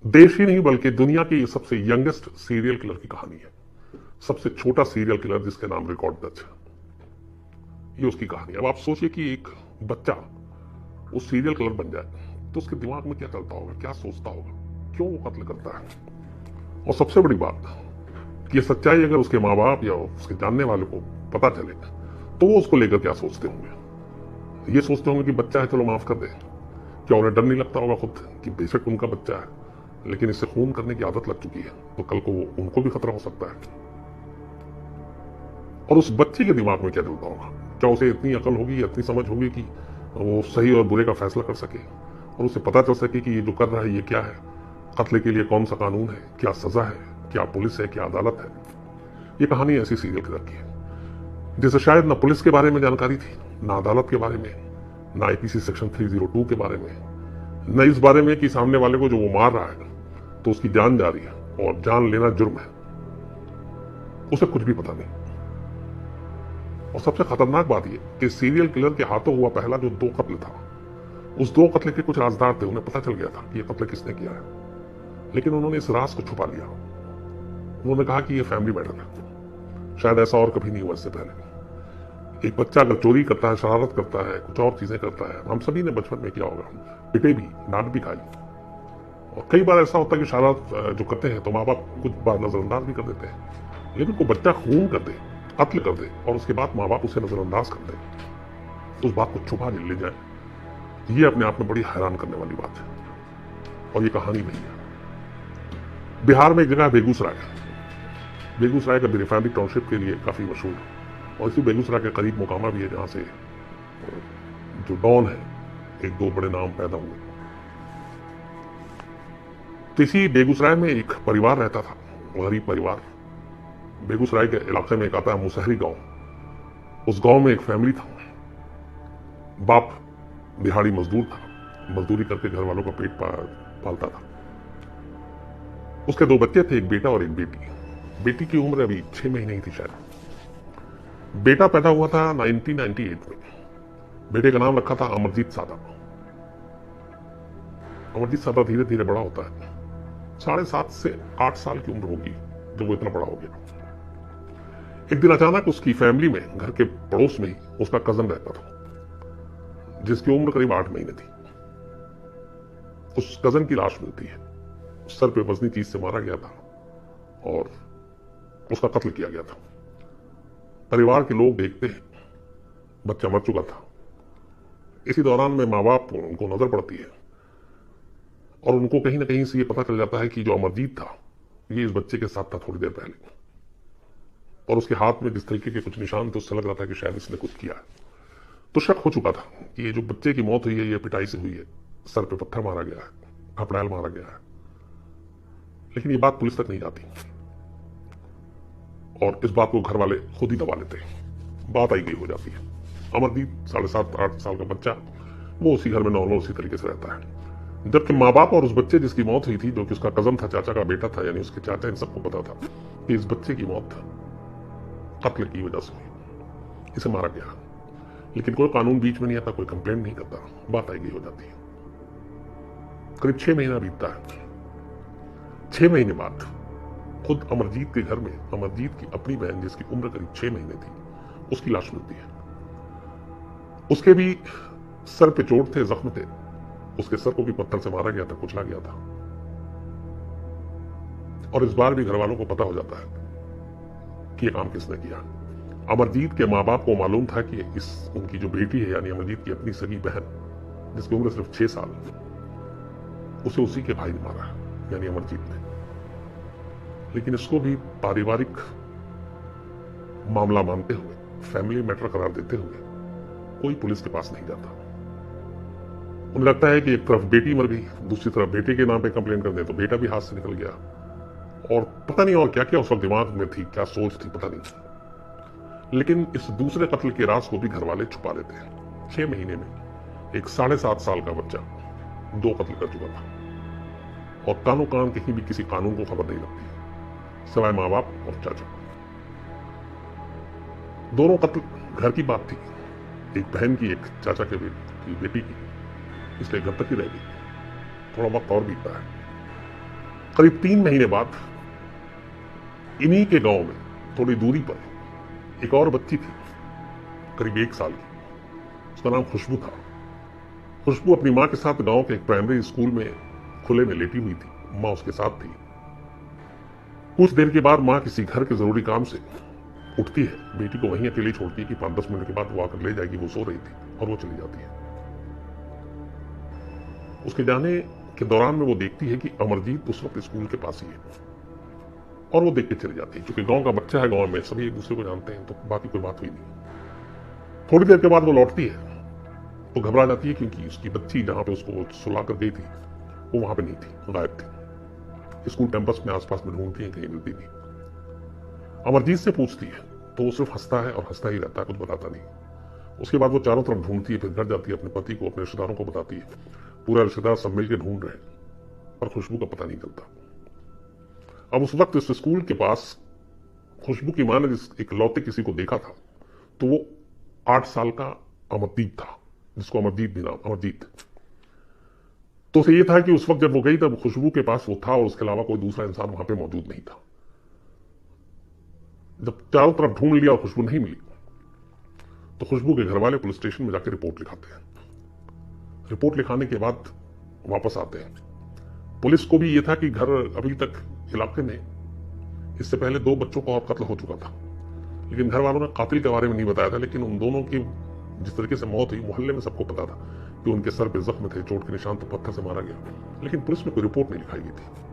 देश ही नहीं बल्कि दुनिया की सबसे यंगेस्ट सीरियल किलर की कहानी है। सबसे छोटा सीरियल किलर जिसके नाम रिकॉर्ड दर्ज है, ये उसकी कहानी है। अब आप सोचिए कि एक बच्चा वो सीरियल किलर बन जाए तो उसके दिमाग में क्या चलता होगा, क्या सोचता होगा, क्यों वो कत्ल करता है। और सबसे बड़ी बात कि ये सच्चाई अगर उसके माँ बाप या उसके जानने वाले को पता चले तो वो उसको लेकर क्या सोचते होंगे। ये सोचते होंगे कि बच्चा है, चलो माफ कर दे। क्या उन्हें डर नहीं लगता होगा खुद कि बेशक उनका बच्चा है लेकिन इससे खून करने की आदत लग चुकी है तो कल को उनको भी खतरा हो सकता है। और उस बच्चे के दिमाग में क्या चलता होगा, क्या उसे इतनी अकल होगी, इतनी समझ होगी कि वो सही और बुरे का फैसला कर सके और उसे पता चल सके कि ये जो कर रहा है ये क्या है, कत्ल के लिए कौन सा कानून है, क्या सजा है, क्या पुलिस है, क्या अदालत है। ये कहानी ऐसी सीरियल किलर की है जिसे शायद ना पुलिस के बारे में जानकारी थी, ना अदालत के बारे में, ना आईपीसी सेक्शन 302 के बारे में, न इस बारे में कि सामने वाले को जो वो मार रहा है तो उसकी जान जा रही है और जान लेना जुर्म है। उसे कुछ भी पता नहीं। और सबसे खतरनाक बात यह कि सीरियल किलर के हाथों हुआ पहला जो 2 कत्ल था, उस 2 कत्ल के कुछ राजदार थे, उन्हें पता चल गया था कि यह कत्ल किसने किया है, लेकिन उन्होंने इस राज को छुपा लिया। उन्होंने कहा कि यह फैमिली मैटर है। शायद ऐसा और कभी नहीं हुआ इससे पहले। एक बच्चा अगर चोरी करता है, शरारत करता है, कुछ और चीजें करता है, हम सभी ने बचपन में किया होगा, पिटे भी, डांट भी खाई। और कई बार ऐसा होता है कि शरारत जो करते हैं तो माँ बाप कुछ बार नजरअंदाज भी कर देते हैं, लेकिन कोई बच्चा खून कर दे, कत्ल कर दे और उसके बाद माँ बाप उसे नजरअंदाज कर दे, उस बात को छुपा ले जाए, ये अपने आप में बड़ी हैरान करने वाली बात है। और ये कहानी नहीं है। बिहार में एक जगह बेगूसराय का रिफाइनरी टाउनशिप के लिए काफी मशहूर है और इसी बेगूसराय के करीब मोकामा भी है जहां से जो डॉन है, 1-2 बड़े नाम पैदा हुए। तो इसी बेगूसराय में एक परिवार रहता था, गरीब परिवार। बेगूसराय के इलाके में एक आता है मुसहरी गांव। उस गांव में एक फैमिली था। बाप दिहाड़ी मजदूर था, मजदूरी करके घर वालों का पेट पालता था। उसके 2 बच्चे थे, एक बेटा और एक बेटी। बेटी की उम्र अभी 6 महीने ही थी शायद। बेटा पैदा हुआ था 1998 में। बेटे का नाम रखा था अमरजीत सादा। अमरजीत सादा धीरे धीरे बड़ा होता है। 7.5 से 8 साल की उम्र होगी जब वो इतना बड़ा हो गया। एक दिन अचानक उसकी फैमिली में, घर के पड़ोस में ही उसका कजन रहता था जिसकी उम्र करीब 8 महीने थी। उस कजन की लाश मिलती है, सर पे वजनी चीज से मारा गया था और उसका कत्ल किया गया था। परिवार के लोग देखते हैं, बच्चा मर चुका था। इसी दौरान में माँ बाप उनको नजर पड़ती है और उनको कहीं ना कहीं से ये पता चल जाता है कि जो अमरजीत था ये इस बच्चे के साथ था थोड़ी देर पहले, और उसके हाथ में जिस तरीके के कुछ निशान थे उससे लग रहा था कि शायद इसने कुछ किया है। तो शक हो चुका था कि ये जो बच्चे की मौत हुई है ये पिटाई से हुई है, सर पे पत्थर मारा गया है, खपड़ैल मारा गया है। लेकिन ये बात पुलिस तक नहीं जाती और इस बात को घर वाले खुद ही दबा लेते हैं। बात आई गई हो जाती है। अमरदीप 7.5-8 साल का बच्चा, वो उसी घर में नॉर्मल उसी तरीके से रहता है, जबकि माँ बाप और उस बच्चे जिसकी मौत हुई थी, जो कि उसका कजन था, चाचा का बेटा था, यानी उसके चाचा, इन सबको पता था कि इस बच्चे की मौत कत्ल की वजह से हुई, इसे मारा गया। लेकिन कोई कानून बीच में नहीं आता, कोई कंप्लेंट नहीं करता, बात आई गई हो जाती है। करीब 6 महीना बीतता है। 6 महीने बाद खुद अमरजीत के घर में अमरजीत की अपनी बहन, जिसकी उम्र करीब 6 महीने थी, उसकी लाश मिलती है। उसके भी सर पे चोट थे, जख्म थे, उसके सर को भी पत्थर से मारा गया था, कुचला गया था। और इस बार भी घर वालों को पता हो जाता है कि यह काम किसने किया। अमरजीत के माँ बाप को मालूम था कि उनकी जो बेटी है, यानी अमरजीत की अपनी सगी बहन, जिसकी उम्र सिर्फ 6 साल, उसे उसी के भाई ने मारा, यानी अमरजीत ने। लेकिन इसको भी पारिवारिक मामला मानते हुए, फैमिली मैटर करार देते हुए कोई पुलिस के पास नहीं जाता। उन्हें लगता है कि एक तरफ बेटी मर गई, दूसरी तरफ बेटे के नाम पे कंप्लेन कर दे तो बेटा भी हाथ से निकल गया, और पता नहीं और क्या क्या उस दिमाग में थी, क्या सोच थी, पता नहीं। लेकिन इस दूसरे कत्ल के राज को भी घर वाले छुपा लेते हैं। 6 महीने में एक 7.5 साल का बच्चा 2 कत्ल कर चुका था और कानो कान कहीं भी किसी कानून को खबर नहीं लगती, सिवाय माँ बाप और चाचा। दोनों कत्ल घर की बात थी, एक बहन की, एक चाचा के बेटी की, इसलिए घर तक ही रह गई। थोड़ा वक्त और बीतता है। करीब 3 महीने बाद इन्हीं के गांव में थोड़ी दूरी पर एक और बच्ची थी, करीब 1 साल की। उसका नाम खुशबू था। खुशबू अपनी मां के साथ गांव के एक प्राइमरी स्कूल में खुले में लेटी हुई थी। मां उसके साथ थी। कुछ देर के बाद मां किसी घर के जरूरी काम से उठती है, बेटी को वहीं अकेली छोड़ती है कि 5-10 मिनट के बाद वो आकर ले जाएगी। वो सो रही थी और वो चली जाती है। उसके जाने के दौरान में वो देखती है कि अमरजीत उस वक्त स्कूल के पास ही है और वो देख के चली जाती है। क्योंकि गांव का बच्चा है, गांव में सभी एक दूसरे को जानते हैं, तो बाकी कोई बात हुई नहीं। थोड़ी देर के बाद वो लौटती है तो घबरा जाती है, क्योंकि उसकी बच्ची जहां पे उसको सुला कर गई थी वो वहां पे नहीं थी, गायब थी। स्कूल कैंपस में आसपास में ढूंढती है, कहीं मिलती नहीं। अमरजीत से पूछती है तो वो सिर्फ हंसता है और हंसता ही रहता है, कुछ बताता नहीं। उसके बाद वो चारों तरफ ढूंढती है, फिर घर जाती है, अपने पति को, अपने रिश्तेदारों को बताती है। पूरा रिश्तेदार सब मिलकर ढूंढ रहे हैं पर खुशबू का पता नहीं चलता। अब उस वक्त इस स्कूल के पास खुशबू की मां ने जिस इकलौते किसी को देखा था तो वो 8 साल का अमरदीप था, जिसको अमरजीत भी नाम, अमरजीत। तो उसे ये था कि उस वक्त जब वो गई तब खुशबू के पास वो था और उसके अलावा कोई दूसरा इंसान वहां पे मौजूद नहीं था। जब चारों तरफ ढूंढ लिया और खुशबू नहीं मिली तो खुशबू के घर वाले पुलिस स्टेशन में जाकर रिपोर्ट लिखाते हैं। रिपोर्ट लिखाने के बाद वापस आते हैं। पुलिस को भी यह था कि घर अभी तक इलाके में इससे पहले 2 बच्चों का और कत्ल हो चुका था, लेकिन घर वालों ने कातिल के बारे में नहीं बताया था। लेकिन उन दोनों की जिस तरीके से मौत हुई, मोहल्ले में सबको पता था कि उनके सर पे जख्म थे, चोट के निशान, तो पत्थर से मारा गया। लेकिन पुलिस में कोई रिपोर्ट नहीं लिखाई गई थी।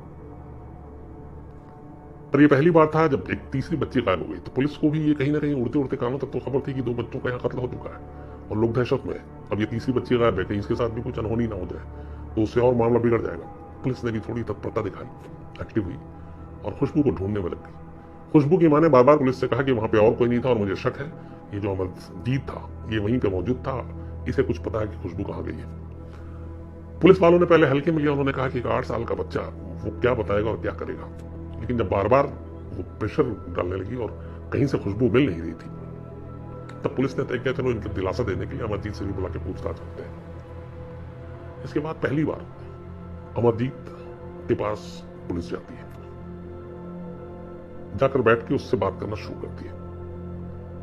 पर यह पहली बार था जब एक तीसरी बच्ची गायब हो गई। तो पुलिस को भी ये कहीं ना कहीं उड़ते उड़ते कानों तक तो खबर थी कि 2 बच्चों का यहाँ कत्ल हो चुका है और लोग दहशत में है। अब ये तीसरी बच्ची गायब है, कहीं इसके साथ भी कुछ अनहोनी ना हो जाए तो उससे और मामला बिगड़ जाएगा। पुलिस ने भी थोड़ी तत्परता दिखाई, एक्टिव हुई और खुशबू को ढूंढने में लग गई। खुशबू की मां ने बार बार पुलिस से कहा कि वहां पे और कोई नहीं था और मुझे शक है ये जो अमरजीत था ये वहीं पे मौजूद था, इसे कुछ पता है कि खुशबू कहां गई है। पुलिस वालों ने पहले हल्के में लिया, उन्होंने कहा कि एक 8 साल का बच्चा वो क्या बताएगा और क्या करेगा। लेकिन जब बार बार वो प्रेशर डालने लगी और कहीं से खुशबू मिल नहीं रही थी तब पुलिस ने तय किया चलो इनको दिलासा देने के लिए अमरजीत से भी बुला के पूछताछ करते हैं। इसके बाद पहली बार अमरजीत के पास पुलिस जाती है, जाकर बैठ के उससे बात करना शुरू करती है।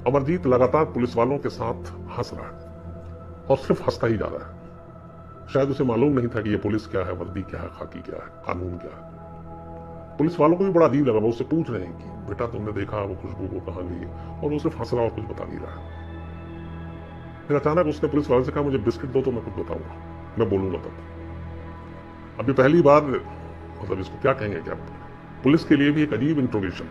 अमरजीत लगातार पुलिस वालों के साथ हंस रहा है और सिर्फ हंसता ही जा रहा है। शायद उसे मालूम नहीं था कि ये पुलिस क्या है, वर्दी क्या है, खाकी क्या है, कानून क्या है। पुलिस वालों को भी बड़ा अजीब लगा। वो उससे पूछ रहे हैं कि बेटा तुमने देखा वो खुशबू को कहां गई, और वो सिर्फ हंस रहा और कुछ बता नहीं रहा है। फिर अचानक उसने पुलिस वाले से कहा मुझे बिस्किट दो तो मैं कुछ बताऊंगा, मैं बोलूंगा तब। अभी पहली बार, मतलब इसको क्या कहेंगे, क्या पुलिस के लिए भी एक अजीब इंट्रोगेशन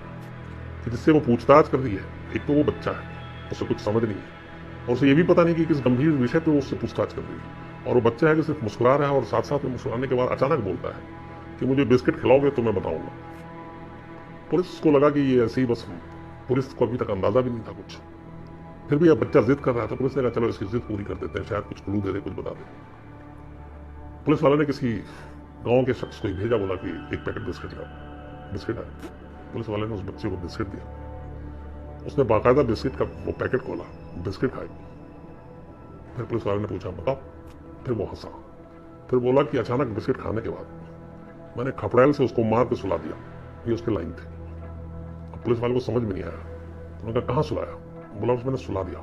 कि जिससे वो पूछताछ कर रही है। एक तो वो बच्चा है, उसे कुछ समझ नहीं है और उसे ये भी पता नहीं कि किस गंभीर विषय पे वो उससे पूछताछ कर रही है। और वो बच्चा है कि सिर्फ मुस्कुरा रहा है और साथ साथ में मुस्कुराने के बाद अचानक बोलता है कि मुझे बिस्किट खिलाओगे तो मैं बताऊंगा। पुलिस को लगा कि ये ऐसे ही बस, पुलिस को अभी तक अंदाजा भी नहीं था कुछ। फिर भी अब बच्चा जिद कर रहा था, पुलिस ने कहा चलो इसकी जिद पूरी कर देते हैं, शायद कुछ क्लू दे दे, कुछ बता दे। पुलिस वालों ने किसी गांव के शख्स को ही भेजा, बोला कि एक पैकेट बिस्किट लाओ। बिस्किट आया, पुलिस वाले ने उस बच्चे को बिस्किट दिया। उसने बाकायदा बिस्किट का वो पैकेट खोला, बिस्किट खाई। फिर पुलिस वाले ने पूछा बताओ। फिर वो हंसा, फिर बोला कि अचानक बिस्किट खाने के बाद मैंने खपड़ैल से उसको मार के सुला दिया। ये उसके लाइन थे। अब पुलिस वाले को समझ में नहीं आया, उन्होंने कहा कहां सुलाया? बोला मैंने सुला दिया।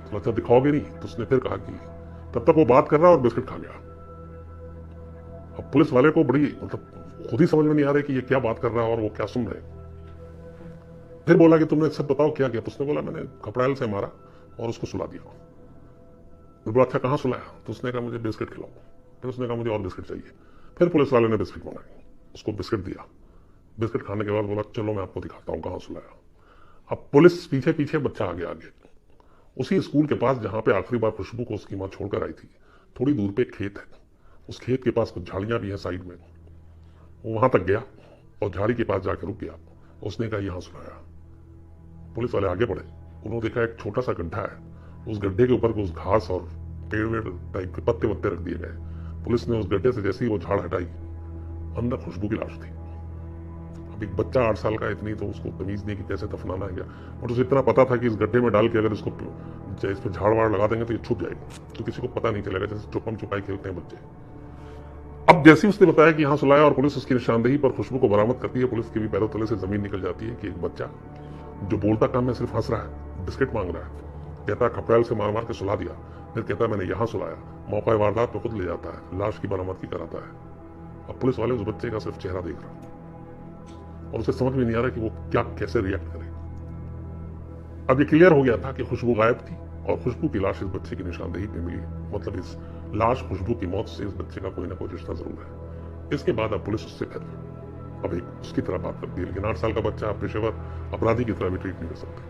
तो अच्छा दिखाओगे नहीं? तो उसने फिर कहा कि तब तक वो बात कर रहा और बिस्किट खा गया। अब पुलिस वाले को बड़ी, मतलब खुद ही समझ में नहीं आ रहा कि ये क्या बात कर रहा है और वो क्या सुन रहे। फिर बोला कि तुमने सब बताओ क्या किया? तो उसने बोला मैंने खपड़ैल से मारा और उसको सुला दिया। फिर बोला अच्छा कहां सुलाया? तो उसने कहा मुझे बिस्किट खिलाओ। फिर उसने कहा मुझे और बिस्किट चाहिए। फिर पुलिस वाले ने बिस्किट मंगाई, उसको बिस्किट दिया। बिस्किट खाने के बाद बोला चलो मैं आपको दिखाता हूं कहां सुलाया। अब पुलिस पीछे पीछे, बच्चा आगे आगे। उसी स्कूल के पास जहां पे आखिरी बार खुशबू को उसकी मां छोड़कर आई थी, थोड़ी दूर पे एक खेत है। उस खेत के पास कुछ झाड़ियां भी हैं साइड में। वो वहां तक गया और झाड़ी के पास जाकर रुक गया। उसने कहा यहां सुलाया। पुलिस वाले आगे बढ़े, उन्होंने देखा एक छोटा सा गड्ढा है। उस गड्ढे के ऊपर कुछ घास और पेड़ वेड़ टाइप के पत्ते वत्ते रख दिए गए। पुलिस ने उस गड्ढे से जैसे ही वो झाड़ हटाई, अंदर खुशबू की लाश थी। अब एक बच्चा 8 साल का, इतनी तो उसको तमीज नहीं कि कैसे दफनाना है क्या, और उसे इतना पता था कि इस गड्ढे में डाल के अगर इसको इस पर झाड़ वाड़ लगा देंगे तो ये छुप जाएगी, तो किसी को पता नहीं चलेगा, जैसे चुपम चुपाई खेलते हैं बच्चे। अब अब जैसे उसने बताया कि यहाँ सुलाया और पुलिस उसकी निशानदेही पर खुशबू को बरामद करती है, पुलिस के भी पैरों तले से जमीन निकल जाती है कि एक बच्चा जो बोलता काम है सिर्फ हंस रहा है, बिस्किट मांग रहा है, कहता है खपड़ैल से मार मार के सुला दिया, फिर कहता है मैंने यहाँ सुलाया, मौका वारदात पे खुद ले जाता है, लाश की बरामदगी कराता है। अब पुलिस वाले उस बच्चे का सिर्फ चेहरा देख रहा और उसे समझ में नहीं आ रहा कि वो क्या कैसे रिएक्ट करे। अब ये क्लियर हो गया था कि खुशबू गायब थी और खुशबू की लाश इस बच्चे की निशानदेही पे मिली, मतलब इस लाश खुशबू की मौत से इस बच्चे का कोई ना कोई रिश्ता जरूर है। इसके बाद अब पुलिस उससे फिर अब एक उसकी तरह बात करती है, लेकिन 8 साल का बच्चा पेशेवर अपराधी की तरह भी ट्रीट नहीं कर सकते।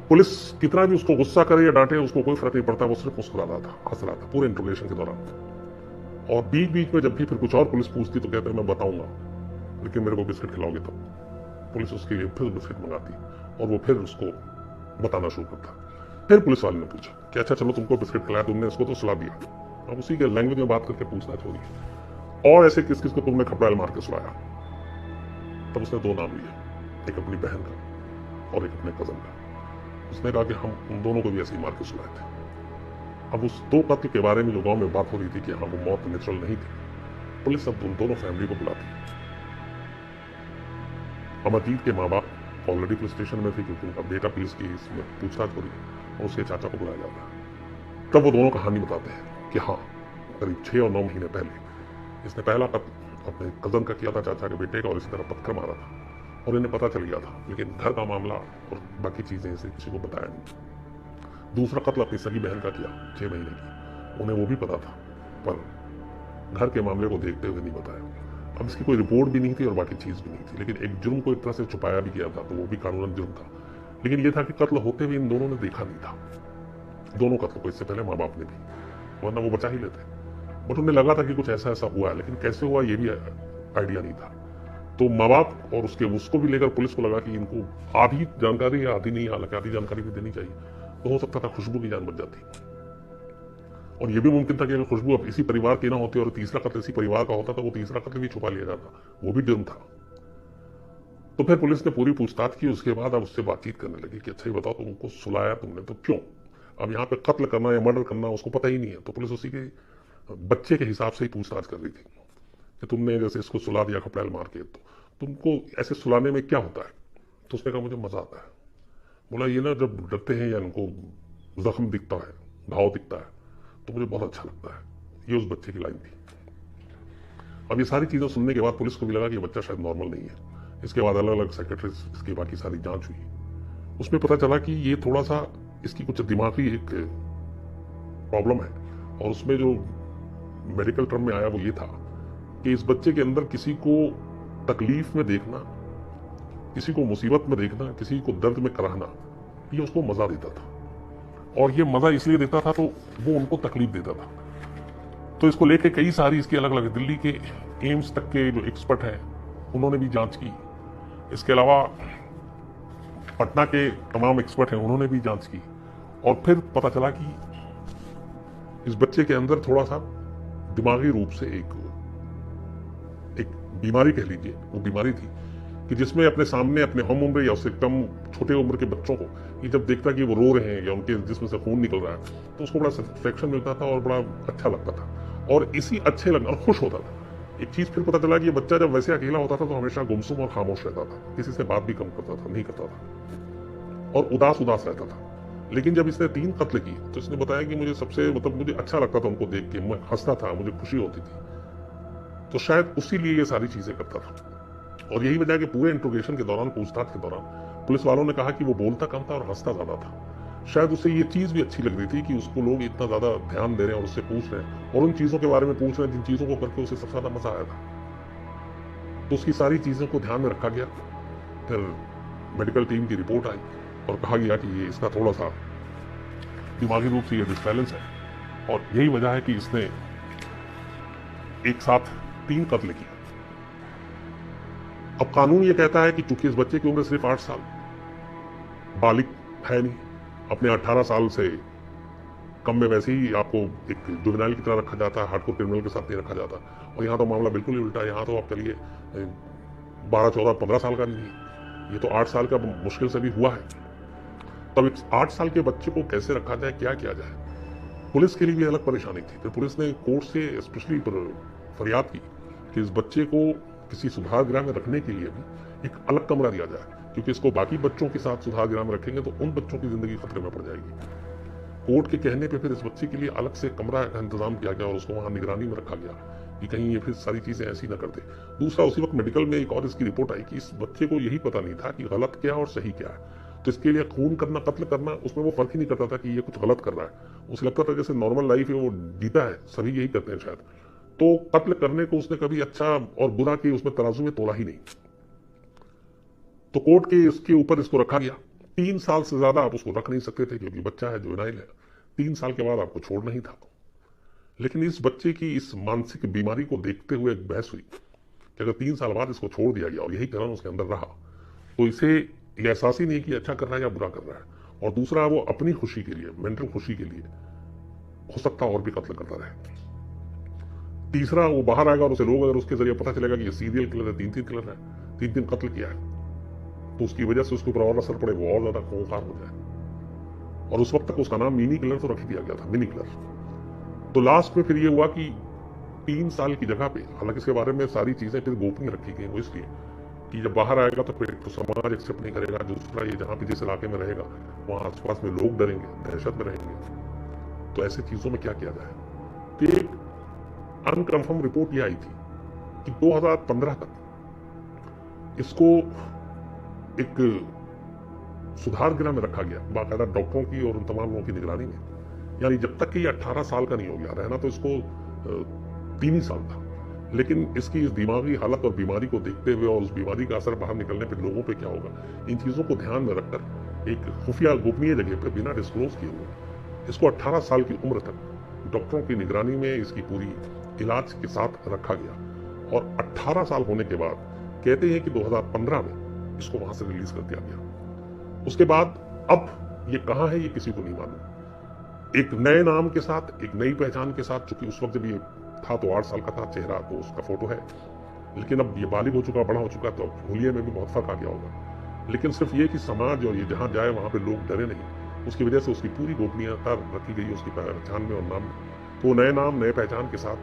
पुलिस कितना भी उसको गुस्सा करे या डांटे उसको कोई फर्क नहीं पड़ता, वो सिर्फ मुस्कुरा रहा था, हंस रहा था पूरे इंट्रोगेशन के दौरान। और बीच बीच में जब भी फिर कुछ और पुलिस पूछती तो कहते मैं बताऊंगा, लेकिन मेरे को बिस्किट खिलाओगे तब। पुलिस उसके लिए फिर बिस्किट मंगाती और वो फिर उसको बताना शुरू करता। फिर पुलिस वाले ने पूछा कि अच्छा चलो तुमको बिस्किट खिलाया, तुमने इसको तो सुला दिया, अब उसी के लैंग्वेज में बात करके पूछताछ हो रही और ऐसे किस किस को तुमने खपड़ैल मार के सुलाया। तब उसने 2 नाम लिए, एक अपनी बहन का और एक अपने कजन का। उसने कहा कि हम उन दोनों को भी ऐसे ही मार के सुलाए थे। अब उस 2 कत्ल के बारे में जो गांव में बात हो रही थी कि हाँ वो मौत नेचुरल नहीं थी, पुलिस अब उन दोनों फैमिली को बुलाती। अमरजीत के माँ बाप ऑलरेडी पुलिस स्टेशन में थे क्योंकि उनका बेटा पुलिस की इसमें पूछताछ हो रही और उसके चाचा को बुलाया जाता है। तब वो दोनों कहानी बताते हैं कि हाँ करीब 6 और 9 महीने पहले इसने पहला कत्ल अपने कजन का किया था, चाचा के बेटे का, और इसी तरह पत्थर मारा था और इन्हें पता चल गया था, लेकिन घर का मामला और बाकी चीजें इसे किसी को बताया नहीं। दूसरा कत्ल अपनी सगी बहन का किया 6 महीने की, उन्हें वो भी पता था पर घर के मामले को देखते हुए नहीं बताया। अब इसकी कोई रिपोर्ट भी नहीं थी और बाकी चीज भी नहीं थी, लेकिन एक जुर्म को एक तरह से छुपाया भी गया था तो वो भी कानूनन जुर्म था। लेकिन ये था कि कत्ल होते हुए इन दोनों ने देखा नहीं था, दोनों कत्ल को इससे पहले माँ बाप ने भी, वरना वो बचा ही लेते। बट उन्हें लगा था कि कुछ ऐसा ऐसा हुआ है, लेकिन कैसे हुआ ये भी आइडिया नहीं था। तो माँ बाप और उसको भी लेकर पुलिस को लगा कि इनको आधी जानकारी है, आधी नहीं, हालांकि आधी जानकारी भी देनी चाहिए, तो हो सकता था खुशबू की जान बच जाती। और यह भी मुमकिन था कि अगर खुशबू अब इसी परिवार की ना होती और तीसरा कत्ल इसी परिवार का होता तो वो तीसरा कत्ल भी छुपा लिया जाता, वो भी जुर्म था। तो फिर पुलिस ने पूरी पूछताछ की, उसके बाद अब उससे बातचीत करने लगी कि अच्छा ही बताओ तुमको सुलाया तुमने तो क्यों। अब यहाँ पे कत्ल करना या मर्डर करना उसको पता ही नहीं है, तो पुलिस उसी के बच्चे के हिसाब से ही पूछताछ कर रही थी कि तुमने जैसे इसको सुला दिया खपड़ैल मार के, तो तुमको ऐसे सुलाने में क्या होता है। तो उसने कहा मुझे मजा आता है। बोला ये ना जब डरते हैं या उनको जख्म दिखता है, घाव दिखता है, तो मुझे बहुत अच्छा लगता है। ये उस बच्चे की लाइन थी। अब ये सारी चीजें सुनने के बाद पुलिस को भी लगा कि ये बच्चा शायद नॉर्मल नहीं है। इसके बाद अलग अलग सेक्रेटरीज इसकी बाकी सारी जांच हुई, उसमें पता चला कि ये थोड़ा सा इसकी कुछ दिमागी एक प्रॉब्लम है। और उसमें जो मेडिकल टर्म में आया वो ये था कि इस बच्चे के अंदर किसी को तकलीफ में देखना, किसी को मुसीबत में देखना, किसी को दर्द में कराना, ये उसको मजा देता था। और ये मजा इसलिए देता था तो वो उनको तकलीफ देता था। तो इसको लेके कई सारी इसकी अलग अलग दिल्ली के एम्स तक के जो एक्सपर्ट हैं उन्होंने भी जांच की। इसके अलावा पटना के तमाम एक्सपर्ट हैं उन्होंने भी जांच की और फिर पता चला कि इस बच्चे के अंदर थोड़ा सा दिमागी रूप से एक बीमारी कह लीजिए, वो बीमारी थी कि जिसमें अपने सामने अपने हम उम्र या उससे कम छोटे उम्र के बच्चों को ये जब देखता कि वो रो रहे हैं या उनके जिसमें से खून निकल रहा है तो उसको बड़ा सेटिस्फैक्शन मिलता था और बड़ा अच्छा लगता था और इसी अच्छे लगना और खुश होता था। एक चीज फिर पता चला कि ये बच्चा जब वैसे अकेला होता था तो हमेशा गुमसुम और खामोश रहता था, किसी से बात भी कम करता था, नहीं करता था और उदास उदास रहता था। लेकिन जब इसने 3 कत्ल की तो इसने बताया कि मुझे सबसे मुझे अच्छा लगता था उनको देख के, मैं हंसता था, मुझे खुशी होती थी। तो शायद उसी लिए ये सारी चीजें करता था। और यही वजह कि पूरे इंट्रोगेशन के दौरान, पूछताछ के दौरान पुलिस वालों ने कहा कि वो बोलता कम था और हंसता ज्यादा था। शायद उसे ये चीज भी अच्छी लग रही थी कि उसको लोग इतना ज्यादा ध्यान दे रहे हैं और उससे पूछ रहे हैं और उन चीजों के बारे में पूछ रहे हैं जिन चीजों को करके उसे सबसे ज्यादा मजा आया था। तो उसकी सारी चीजों को ध्यान में रखा गया। फिर मेडिकल टीम की रिपोर्ट आई और कहा गया कि ये इसका थोड़ा सा दिमागी रूप से ये डिसबैलेंस है और यही वजह है कि इसने एक साथ 3 कत्ल किए। अब कानून ये कहता है कि चूंकि इस बच्चे की उम्र सिर्फ 8 साल, बालिग है नहीं, अपने 18 साल से कम में वैसे ही आपको एक जुवेनाइल की तरह रखा जाता है, हार्डकोर क्रिमिनल के साथ नहीं रखा जाता। और यहाँ तो मामला बिल्कुल ही उल्टा है। यहाँ तो आप चलिए 12, 14, 15 साल का नहीं, ये तो 8 साल का मुश्किल से भी हुआ है। तब इस 8 साल के बच्चे को कैसे रखा जाए, क्या किया जाए, पुलिस के लिए भी अलग परेशानी थी। फिर पुलिस ने कोर्ट से स्पेशली फरियाद की कि इस बच्चे को किसी सुधार गृह में रखने के लिए भी एक अलग कमरा दिया जाए, क्योंकि इसको बाकी बच्चों के साथ सुधार गृह में रखेंगे तो उन बच्चों की जिंदगी खतरे में पड़ जाएगी। कोर्ट के कहने पे फिर इस बच्चे के लिए अलग से कमरा का इंतजाम किया गया और उसको वहां निगरानी में रखा गया कि कहीं ये फिर सारी चीजें ऐसी ना कर दे। दूसरा, उसी वक्त मेडिकल में एक और इसकी रिपोर्ट आई कि इस बच्चे को यही पता नहीं था कि गलत क्या और सही क्या है, तो इसके लिए खून करना, कत्ल करना, उसमें वो फर्क ही नहीं करता था कि ये कुछ गलत कर रहा है। उसे लगता था जैसे नॉर्मल लाइफ है वो जीता है, सभी यही करते हैं शायद। तो कत्ल करने को उसने कभी अच्छा और बुरा की उसमें तराजू में तोला ही नहीं। तो कोर्ट के इसके ऊपर इसको रखा गया। 3 साल से ज्यादा आप उसको रख नहीं सकते थे क्योंकि बच्चा है, जुवेनाइल है। 3 साल के बाद आपको छोड़ना ही था। लेकिन इस बच्चे की इस मानसिक बीमारी को देखते हुए एक बहस हुई कि अगर 3 साल बाद इसको छोड़ दिया गया और यही कारण उसके अंदर रहा तो इसे ये एहसास ही नहीं कि अच्छा कर रहा है या बुरा कर रहा है, और दूसरा वो अपनी खुशी के लिए, मेंटल खुशी के लिए हो सकता और भी कत्ल करता रहे। तीसरा, वो बाहर आएगा और उसे लोग अगर उसके जरिए पता चलेगा कि ये सीरियल किलर है, 3 किलर है, 3 कत्ल किया है, तो उसकी वजह से उसके ऊपर और असर पड़े, वो और ज्यादा खूंखार हो जाए। और उस वक्त तक उसका नाम मिनी किलर तो रख दिया गया था, मिनी किलर। तो लास्ट में फिर ये हुआ कि 3 साल की जगह पे, हालांकि इसके बारे में सारी चीजें फिर गोपनीय रखी गई, वो इसलिए कि जब बाहर आएगा तो फिर तो समाज एक्सेप्ट नहीं करेगा। दूसरा, ये जहां भी जिस इलाके में रहेगा वहां आसपास में लोग डरेंगे, दहशत में रहेंगे। तो ऐसी चीजों में क्या किया जाए? तो एक अनकन्फर्म रिपोर्ट ये आई थी कि 2015 तक इसको एक सुधार गृह में रखा गया, बाकायदा डॉक्टरों की और उन तमाम लोगों की निगरानी में। यानी जब तक कि ये 18 साल का नहीं हो गया, रहना तो इसको 3 ही साल था। लेकिन इसकी इस दिमागी हालत और बीमारी को देखते हुए और उस बीमारी का असर बाहर निकलने पर लोगों पे क्या होगा, इन चीजों को ध्यान में रखकर एक खुफिया गोपनीय जगह पे बिना डिस्क्लोज किए हुए इसको 18 साल की उम्र तक डॉक्टरों की निगरानी में इसकी पूरी इलाज के साथ रखा गया। और 18 साल होने के बाद कहते हैं कि 2015 में इसको वहां से रिलीज कर दिया गया। उसके बाद अब ये कहां है ये किसी को नहीं मालूम। एक नए नाम के साथ, एक नई पहचान के साथ, चूंकि उस वक्त जब ये था तो 8 साल का था, चेहरा तो उसका फोटो है, लेकिन अब ये बालिग हो चुका, बड़ा हो चुका, तो अब हुलिये में भी बहुत फर्क आ गया होगा। लेकिन सिर्फ ये कि समाज और ये जहां जाए वहां पे लोग डरे नहीं, उसकी वजह से उसकी पूरी गोपनीयता रखी गई उसकी पहचान में और नाम में। तो नए नाम, नए पहचान के साथ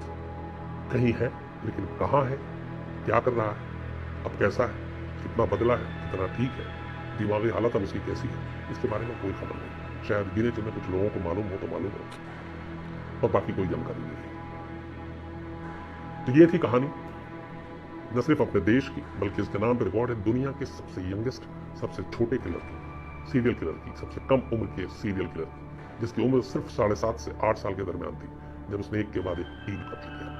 कहीं है, लेकिन कहाँ है, क्या कर रहा है, अब कैसा है, कितना बदला है, कितना ठीक है, दिमागी हालत अब उसकी कैसी है, इसके बारे में कोई खबर नहीं। शायद गिने चुने कुछ लोगों को मालूम हो तो मालूम हो, और बाकी कोई जानकारी नहीं है। तो ये थी कहानी, न सिर्फ अपने देश की, बल्कि इसके नाम पर रिकॉर्ड है दुनिया के सबसे यंगेस्ट, सबसे छोटे किलर की, सीरियल किलर की, सबसे कम उम्र के सीरियल किलर की, जिसकी उम्र सिर्फ 7.5 से 8 साल के दरमियान थी, जब उसने एक के बाद एक 3 कत्ल किया।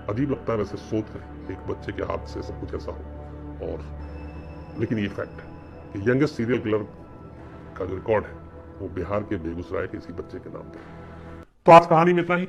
अजीब लगता है वैसे सोच कर, एक बच्चे के हाथ से सब कुछ ऐसा हो, और लेकिन ये फैक्ट है कि यंगेस्ट सीरियल किलर का जो रिकॉर्ड है वो बिहार के बेगूसराय के इसी बच्चे के नाम पर। तो आज कहानी में इतना ही।